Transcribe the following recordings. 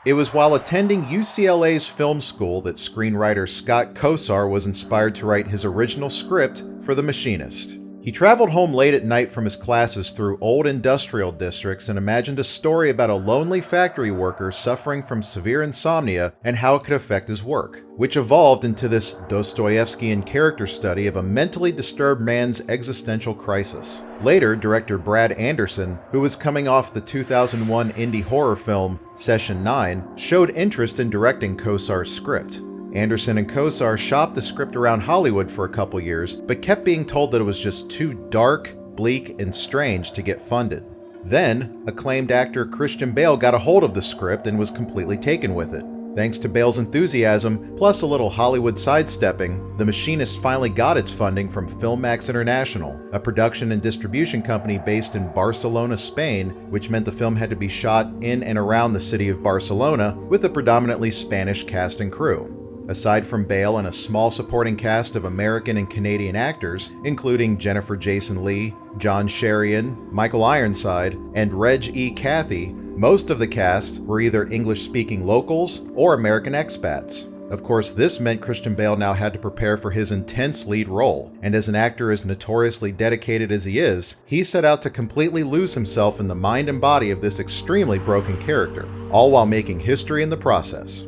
It was while attending UCLA's film school that screenwriter Scott Kosar was inspired to write his original script for The Machinist. He traveled home late at night from his classes through old industrial districts and imagined a story about a lonely factory worker suffering from severe insomnia and how it could affect his work, which evolved into this Dostoevskian character study of a mentally disturbed man's existential crisis. Later, director Brad Anderson, who was coming off the 2001 indie horror film Session 9, showed interest in directing Kosar's script. Anderson and Kosar shopped the script around Hollywood for a couple years, but kept being told that it was just too dark, bleak, and strange to get funded. Then, acclaimed actor Christian Bale got a hold of the script and was completely taken with it. Thanks to Bale's enthusiasm, plus a little Hollywood sidestepping, The Machinist finally got its funding from Filmax International, a production and distribution company based in Barcelona, Spain, which meant the film had to be shot in and around the city of Barcelona with a predominantly Spanish cast and crew. Aside from Bale and a small supporting cast of American and Canadian actors, including Jennifer Jason Leigh, John Sherian, Michael Ironside, and Reg E. Cathy, most of the cast were either English-speaking locals or American expats. Of course, this meant Christian Bale now had to prepare for his intense lead role, and as an actor as notoriously dedicated as he is, he set out to completely lose himself in the mind and body of this extremely broken character, all while making history in the process.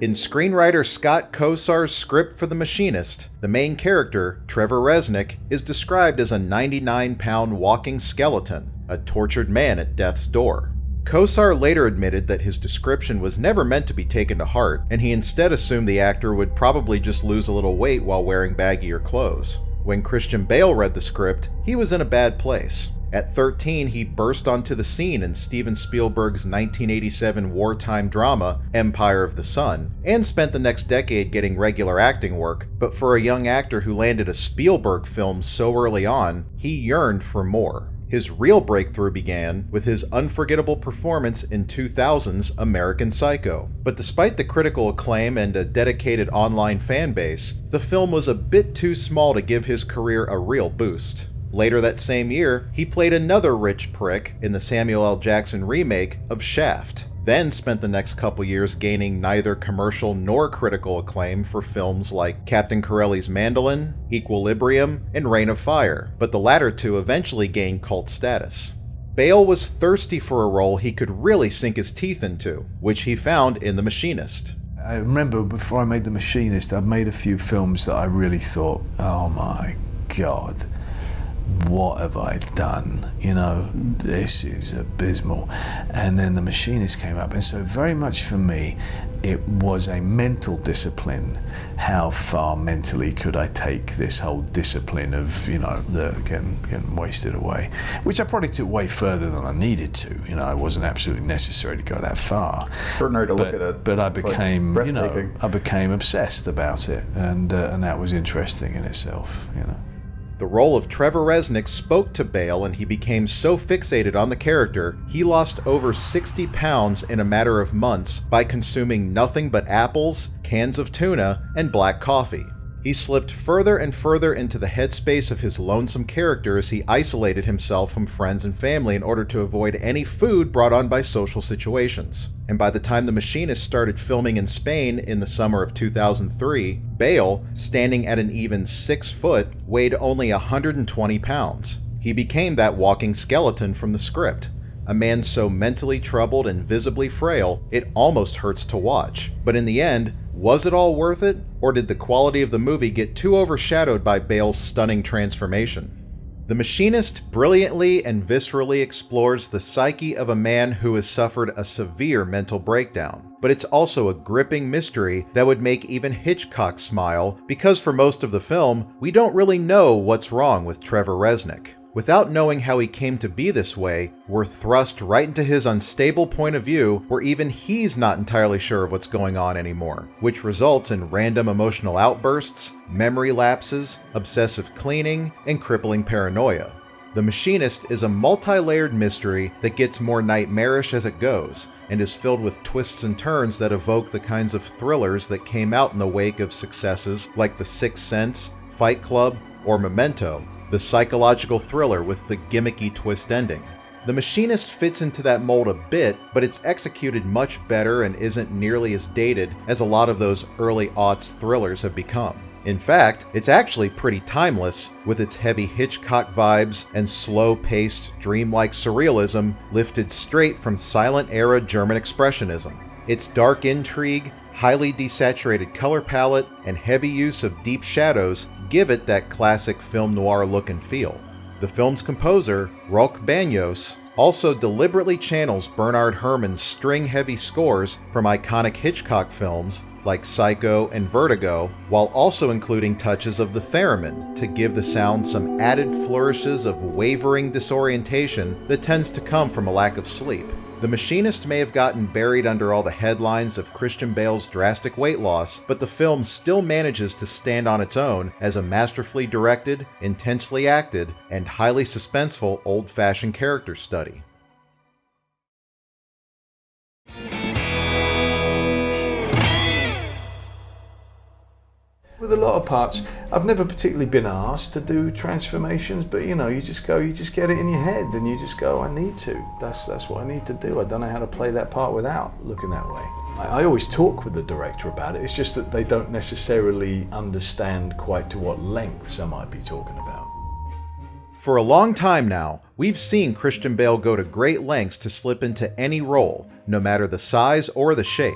In screenwriter Scott Kosar's script for The Machinist, the main character, Trevor Resnick, is described as a 99-pound walking skeleton, a tortured man at death's door. Kosar later admitted that his description was never meant to be taken to heart, and he instead assumed the actor would probably just lose a little weight while wearing baggier clothes. When Christian Bale read the script, he was in a bad place. At 13, he burst onto the scene in Steven Spielberg's 1987 wartime drama, Empire of the Sun, and spent the next decade getting regular acting work, but for a young actor who landed a Spielberg film so early on, he yearned for more. His real breakthrough began with his unforgettable performance in 2000's American Psycho. But despite the critical acclaim and a dedicated online fan base, the film was a bit too small to give his career a real boost. Later that same year, he played another rich prick in the Samuel L. Jackson remake of Shaft, then spent the next couple years gaining neither commercial nor critical acclaim for films like Captain Corelli's Mandolin, Equilibrium, and Reign of Fire, but the latter two eventually gained cult status. Bale was thirsty for a role he could really sink his teeth into, which he found in The Machinist. I remember before I made The Machinist, I'd made a few films that I really thought, oh my God, what have I done? You know, this is abysmal. And then The Machinist came up, and so very much for me, it was a mental discipline. How far mentally could I take this whole discipline of, you know, getting wasted away? Which I probably took way further than I needed to. You know, it wasn't absolutely necessary to go that far. Extraordinary to look at it. But I became, you know, I became obsessed about it, and that was interesting in itself, you know. The role of Trevor Resnick spoke to Bale, and he became so fixated on the character, he lost over 60 pounds in a matter of months by consuming nothing but apples, cans of tuna, and black coffee. He slipped further and further into the headspace of his lonesome character as he isolated himself from friends and family in order to avoid any food brought on by social situations. And by the time The Machinist started filming in Spain in the summer of 2003, Bale, standing at an even 6 foot, weighed only 120 pounds. He became that walking skeleton from the script. A man so mentally troubled and visibly frail, it almost hurts to watch. But in the end, was it all worth it, or did the quality of the movie get too overshadowed by Bale's stunning transformation? The Machinist brilliantly and viscerally explores the psyche of a man who has suffered a severe mental breakdown, but it's also a gripping mystery that would make even Hitchcock smile, because for most of the film, we don't really know what's wrong with Trevor Resnick. Without knowing how he came to be this way, we're thrust right into his unstable point of view where even he's not entirely sure of what's going on anymore, which results in random emotional outbursts, memory lapses, obsessive cleaning, and crippling paranoia. The Machinist is a multi-layered mystery that gets more nightmarish as it goes, and is filled with twists and turns that evoke the kinds of thrillers that came out in the wake of successes like The Sixth Sense, Fight Club, or Memento, the psychological thriller with the gimmicky twist ending. The Machinist fits into that mold a bit, but it's executed much better and isn't nearly as dated as a lot of those early aughts thrillers have become. In fact, it's actually pretty timeless, with its heavy Hitchcock vibes and slow-paced, dreamlike surrealism lifted straight from silent-era German Expressionism. Its dark intrigue, highly desaturated color palette, and heavy use of deep shadows give it that classic film noir look and feel. The film's composer, Rolk Banyos, also deliberately channels Bernard Herrmann's string-heavy scores from iconic Hitchcock films like Psycho and Vertigo, while also including touches of the theremin to give the sound some added flourishes of wavering disorientation that tends to come from a lack of sleep. The Machinist may have gotten buried under all the headlines of Christian Bale's drastic weight loss, but the film still manages to stand on its own as a masterfully directed, intensely acted, and highly suspenseful old-fashioned character study. With a lot of parts, I've never particularly been asked to do transformations, but you just go, you just get it in your head, and you just go, I need to. That's what I need to do. I don't know how to play that part without looking that way. I always talk with the director about it. It's just that they don't necessarily understand quite to what lengths I might be talking about. For a long time now, we've seen Christian Bale go to great lengths to slip into any role, no matter the size or the shape.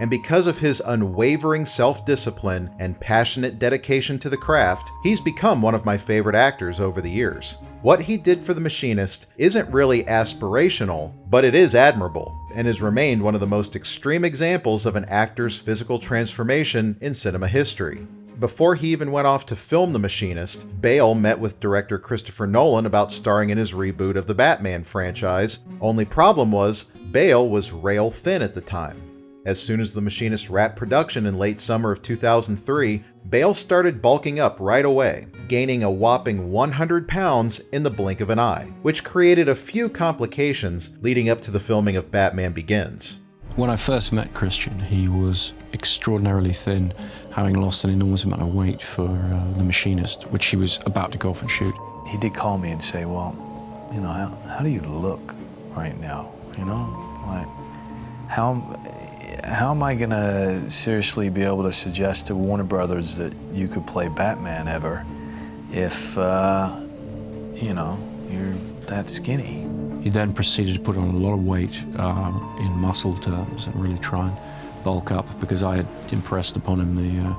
And because of his unwavering self-discipline and passionate dedication to the craft, he's become one of my favorite actors over the years. What he did for The Machinist isn't really aspirational, but it is admirable, and has remained one of the most extreme examples of an actor's physical transformation in cinema history. Before he even went off to film The Machinist, Bale met with director Christopher Nolan about starring in his reboot of the Batman franchise. Only problem was, Bale was rail thin at the time. As soon as The Machinist wrapped production in late summer of 2003, Bale started bulking up right away, gaining a whopping 100 pounds in the blink of an eye, which created a few complications leading up to the filming of Batman Begins. When I first met Christian, he was extraordinarily thin, having lost an enormous amount of weight for The Machinist, which he was about to go off and shoot. He did call me and say, well, how do you look right now? Like, how am I gonna seriously be able to suggest to Warner Brothers that you could play Batman ever if, you're that skinny? He then proceeded to put on a lot of weight in muscle terms and really try and bulk up, because I had impressed upon him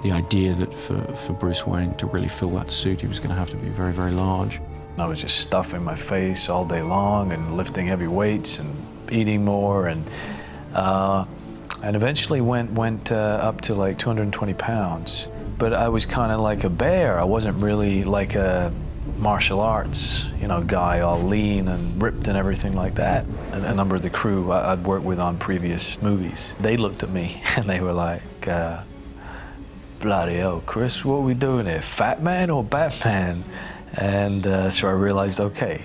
the idea that for Bruce Wayne to really fill that suit, he was gonna have to be very, very large. I was just stuffing my face all day long and lifting heavy weights and eating more, and eventually went up to like 220 pounds. But I was kind of like a bear. I wasn't really like a martial arts, guy all lean and ripped and everything like that. And a number of the crew I'd worked with on previous movies, they looked at me and they were like, bloody hell, Chris, what are we doing here? Fat Man or Batman? And so I realized, okay,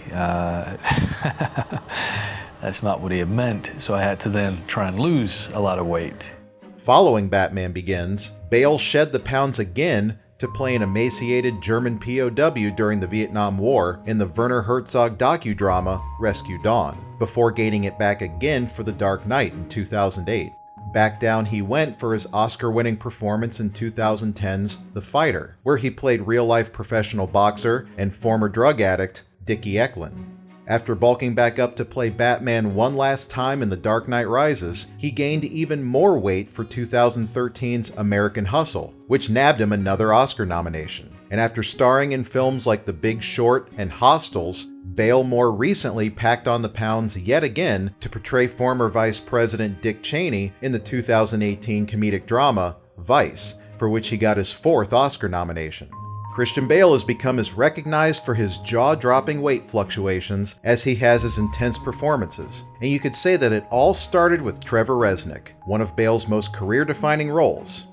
that's not what he had meant, so I had to then try and lose a lot of weight. Following Batman Begins, Bale shed the pounds again to play an emaciated German POW during the Vietnam War in the Werner Herzog docudrama Rescue Dawn, before gaining it back again for The Dark Knight in 2008. Back down he went for his Oscar-winning performance in 2010's The Fighter, where he played real-life professional boxer and former drug addict Dickie Eklund. After bulking back up to play Batman one last time in The Dark Knight Rises, he gained even more weight for 2013's American Hustle, which nabbed him another Oscar nomination. And after starring in films like The Big Short and Hostiles, Bale more recently packed on the pounds yet again to portray former Vice President Dick Cheney in the 2018 comedic drama Vice, for which he got his fourth Oscar nomination. Christian Bale has become as recognized for his jaw-dropping weight fluctuations as he has his intense performances, and you could say that it all started with Trevor Resnick, one of Bale's most career-defining roles.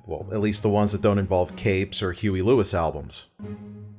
Well, at least the ones that don't involve capes or Huey Lewis albums.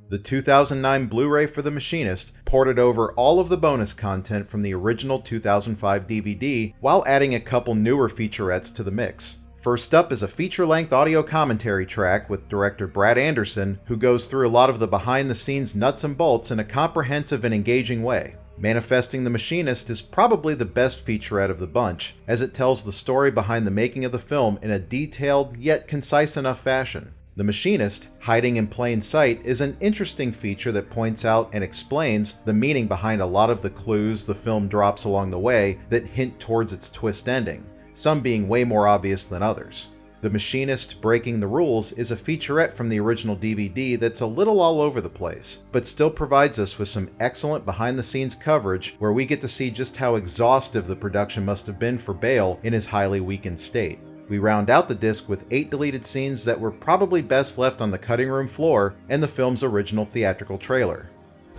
The 2009 Blu-ray for The Machinist ported over all of the bonus content from the original 2005 DVD while adding a couple newer featurettes to the mix. First up is a feature-length audio commentary track with director Brad Anderson, who goes through a lot of the behind-the-scenes nuts and bolts in a comprehensive and engaging way. Manifesting the Machinist is probably the best featurette of the bunch, as it tells the story behind the making of the film in a detailed yet concise enough fashion. The Machinist, hiding in plain sight, is an interesting feature that points out and explains the meaning behind a lot of the clues the film drops along the way that hint towards its twist ending, some being way more obvious than others. The Machinist Breaking the Rules is a featurette from the original DVD that's a little all over the place, but still provides us with some excellent behind-the-scenes coverage where we get to see just how exhaustive the production must have been for Bale in his highly weakened state. We round out the disc with 8 deleted scenes that were probably best left on the cutting room floor and the film's original theatrical trailer.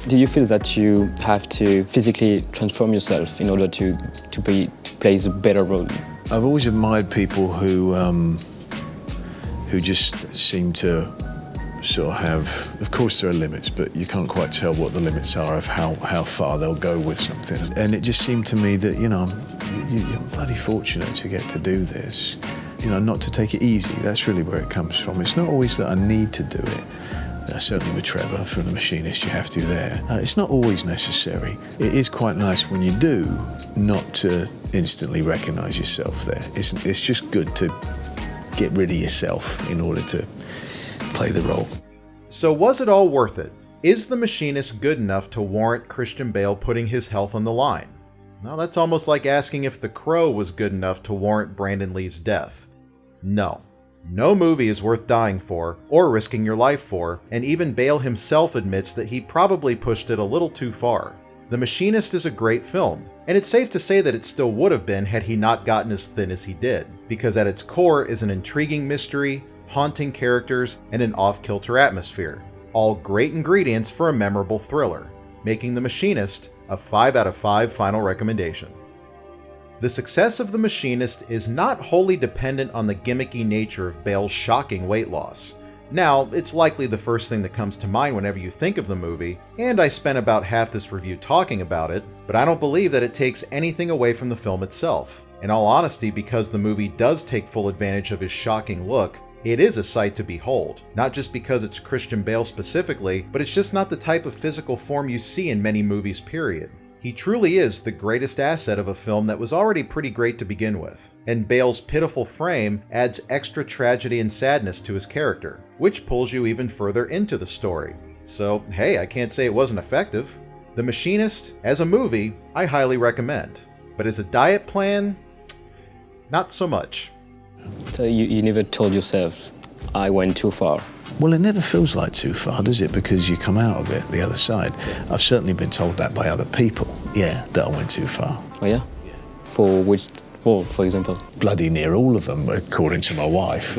Do you feel that you have to physically transform yourself in order to play a better role? I've always admired people who just seem to sort of have, of course there are limits, but you can't quite tell what the limits are of how far they'll go with something. And it just seemed to me that, you're bloody fortunate to get to do this. Not to take it easy, that's really where it comes from. It's not always that I need to do it. Certainly with Trevor from The Machinist, you have to there. It's not always necessary. It is quite nice when you do not to instantly recognise yourself there. It's just good to get rid of yourself in order to play the role. So was it all worth it? Is The Machinist good enough to warrant Christian Bale putting his health on the line? Well, that's almost like asking if The Crow was good enough to warrant Brandon Lee's death. No. No movie is worth dying for, or risking your life for, and even Bale himself admits that he probably pushed it a little too far. The Machinist is a great film, and it's safe to say that it still would have been had he not gotten as thin as he did, because at its core is an intriguing mystery, haunting characters, and an off-kilter atmosphere. All great ingredients for a memorable thriller, making The Machinist a 5 out of 5 final recommendation. The success of The Machinist is not wholly dependent on the gimmicky nature of Bale's shocking weight loss. Now, it's likely the first thing that comes to mind whenever you think of the movie, and I spent about half this review talking about it, but I don't believe that it takes anything away from the film itself. In all honesty, because the movie does take full advantage of his shocking look, it is a sight to behold, not just because it's Christian Bale specifically, but it's just not the type of physical form you see in many movies, period. He truly is the greatest asset of a film that was already pretty great to begin with, and Bale's pitiful frame adds extra tragedy and sadness to his character, which pulls you even further into the story. So, hey, I can't say it wasn't effective. The Machinist, as a movie, I highly recommend, but as a diet plan, not so much. So you never told yourself, I went too far? Well, it never feels like too far, does it? Because you come out of it the other side. I've certainly been told that by other people, that I went too far. Oh yeah? For which role, for example? Bloody near all of them, according to my wife.